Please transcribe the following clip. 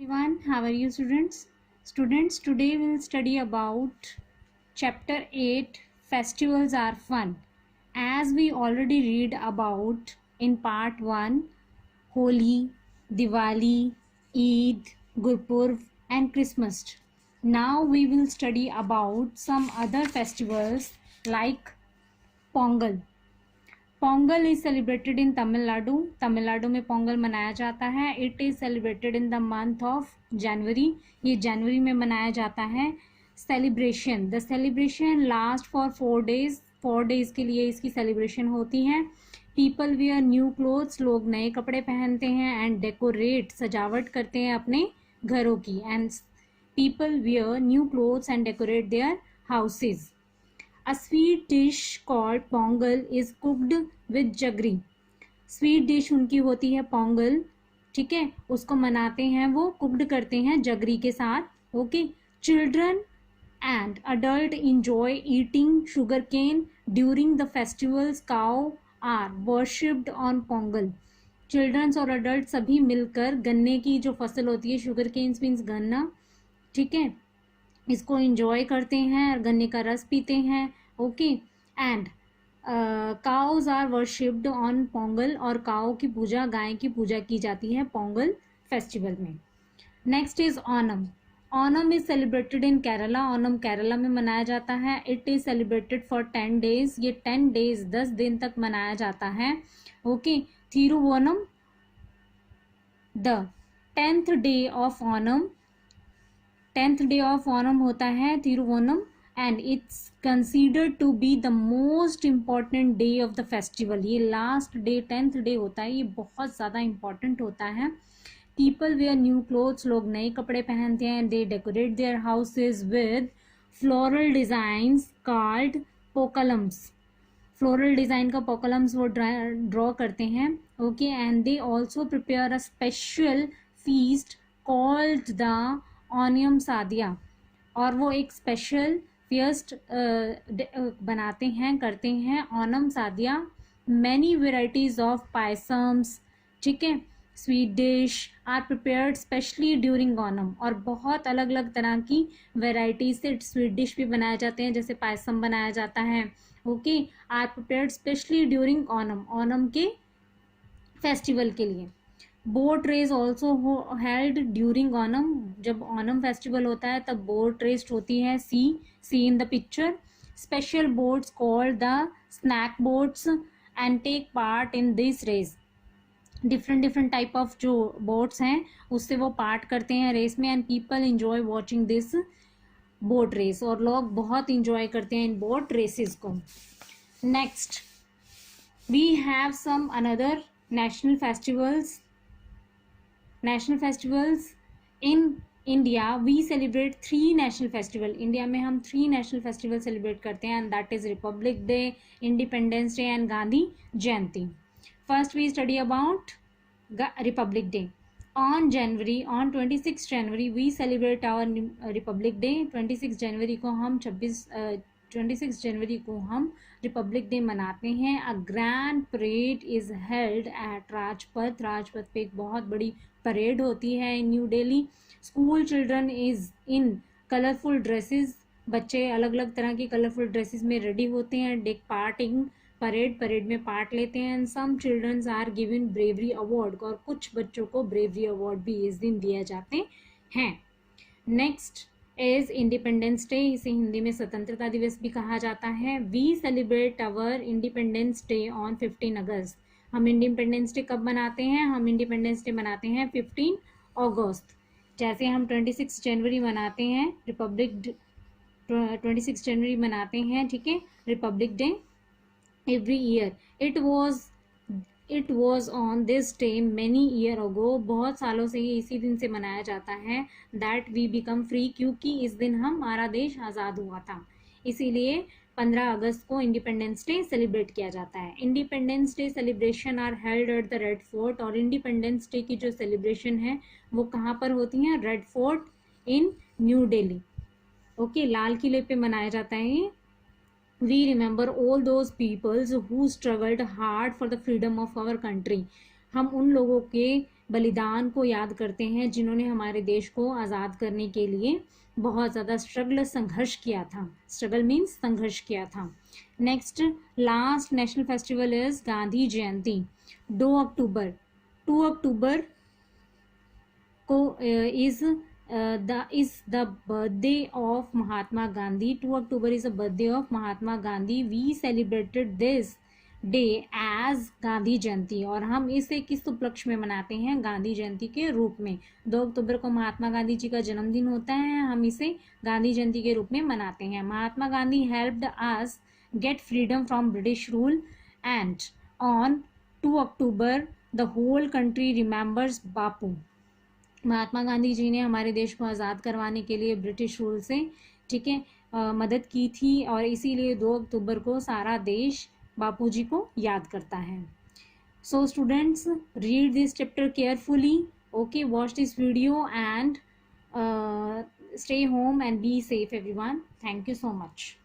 everyone, how are you students? Students, today we'll study about chapter 8 Festivals are fun. As we already read about in part 1 Holi, Diwali, Eid, Gurpurv and Christmas. Now we will study about some other festivals like Pongal. Pongal is celebrated in Tamil Nadu. Tamil Nadu में पोंगल मनाया जाता है. It is celebrated in the month of January. ये जनवरी में मनाया जाता है. Celebration, the celebration last for 4 days. 4 days के लिए इसकी सेलिब्रेशन होती है. पीपल वेयर न्यू क्लोथ्स, लोग नए कपड़े पहनते हैं. एंड डेकोरेट, सजावट करते हैं अपने घरों की. And people wear new clothes and decorate their houses. A sweet dish called pongal is cooked with jaggery. Sweet dish उनकी होती है पोंगल. ठीक है, उसको मनाते हैं, वो कुकड करते हैं जगरी के साथ. Okay. Children and adult enjoy eating sugar cane during the festivals. Cow are worshipped on Pongal. Childrens और अडल्ट सभी मिलकर गन्ने की जो फसल होती है, शुगर केन्स मीन्स गन्ना, ठीक है, इसको इंजॉय करते हैं और गन्ने का रस पीते हैं. Okay. And cows are worshipped on Pongal. और काउ की पूजा, गाय की पूजा की जाती है पोंगल फेस्टिवल में. Next is Onam. Onam is celebrated in Kerala. Onam Kerala में मनाया जाता है. It is celebrated for 10 days. ये 10 days 10 दिन तक मनाया जाता है. Okay. Thiruvonam, the 10th day of Onam. 10th day of Onam होता है Thiruvonam. And it's considered to be the most important day of the festival. ये लास्ट डे 10th day होता है, ये बहुत ज़्यादा इम्पॉर्टेंट होता है. पीपल वेयर न्यू क्लोथ्स, लोग नए कपड़े पहनते हैं. They decorate their houses with floral designs called pookalams. Floral design का पोकलम्स वो ड्रॉ करते हैं. Okay. And they also prepare a special feast called the Onam sadya. और वो एक स्पेशल फीस्ट बनाते हैं, करते हैं, Onam sadya. Many varieties of payasams, ठीक है, sweet dish are prepared specially during Onam. और बहुत अलग अलग तरह की वेराइटीज से स्वीट डिश भी बनाए जाते हैं, जैसे पायसम बनाया जाता है. Okay. Are prepared specially during Onam, Onam के फेस्टिवल के लिए. Boat race also held during Onam. जब ओनम फेस्टिवल होता है तब बोट रेस होती है. See in the picture. Special boats called the snake boats and take part in this race. Different type of जो बोट्स हैं उससे वो पार्ट करते हैं रेस में. And people enjoy watching this boat race. और लोग बहुत इंजॉय करते हैं इन बोट रेसेस को. Next we have some another national festivals. National festivals in India we celebrate 3 national festival. India में हम 3 नेशनल फेस्टिवल सेलिब्रेट करते हैं. And that is republic day, independence day and Gandhi Jayanti. First we study about republic day. On 26 January we celebrate our republic day. 26 जनवरी को हम 26 जनवरी को हम रिपब्लिक डे मनाते हैं. A grand parade is held at Rajpath. Rajpath पे एक बहुत बड़ी परेड होती है in new Delhi. School children is in colourful dresses. बच्चे अलग अलग तरह की कलरफुल ड्रेसेस में रेडी होते हैं. टेक पार्ट इन परेड में पार्ट लेते हैं. And some childrens are given bravery award. और कुछ बच्चों को ब्रेवरी अवार्ड भी इस दिन दिए जाते हैं. Next is independence day. इसे हिंदी में स्वतंत्रता दिवस भी कहा जाता है. We celebrate our independence day on 15 August. हम इंडिपेंडेंस डे कब मनाते हैं? हम इंडिपेंडेंस डे मनाते हैं 15 अगस्त. जैसे हम 26 जनवरी मनाते हैं 26 जनवरी मनाते हैं, ठीक है, Republic day every year. It was on this day many year ago. बहुत सालों से ये इसी दिन से मनाया जाता है. दैट वी बिकम फ्री, क्योंकि इस दिन हमारा देश आज़ाद हुआ था. इसीलिए 15 अगस्त को इंडिपेंडेंस डे सेलिब्रेट किया जाता है. Independence day celebration are held at the red fort. और इंडिपेंडेंस डे की जो सेलिब्रेशन है वो कहाँ पर होती हैं? Red fort in new Delhi. Okay. लाल किले पे मनाया जाता है. We remember all those peoples who struggled hard for the freedom of our country. हम उन लोगों के बलिदान को याद करते हैं जिन्होंने हमारे देश को आज़ाद करने के लिए बहुत ज़्यादा संघर्ष किया था। स्ट्रगल मीन्स संघर्ष किया था। Next last national festival is Gandhi Jayanti. 2 October को is the birthday of Mahatma Gandhi. 2 October is the birthday of Mahatma Gandhi. We celebrated this day as Gandhi Jayanti, और हम इसे किस उपलक्ष्य में मनाते हैं? गांधी जयंती के रूप में। 2 अक्टूबर को महात्मा गांधी जी का जन्मदिन होता है, हम इसे गांधी जयंती के रूप में मनाते हैं। Mahatma Gandhi helped us get freedom from British rule and on 2 October the whole country remembers Bapu. Mahatma Gandhi ji ने हमारे देश को आज़ाद करवाने के लिए ब्रिटिश रूल से, ठीक है, मदद की थी, और इसीलिए 2 अक्टूबर को सारा देश बापू जी को याद करता है। So students, read this chapter carefully, okay, watch this video and stay home and be safe everyone. Thank you so much.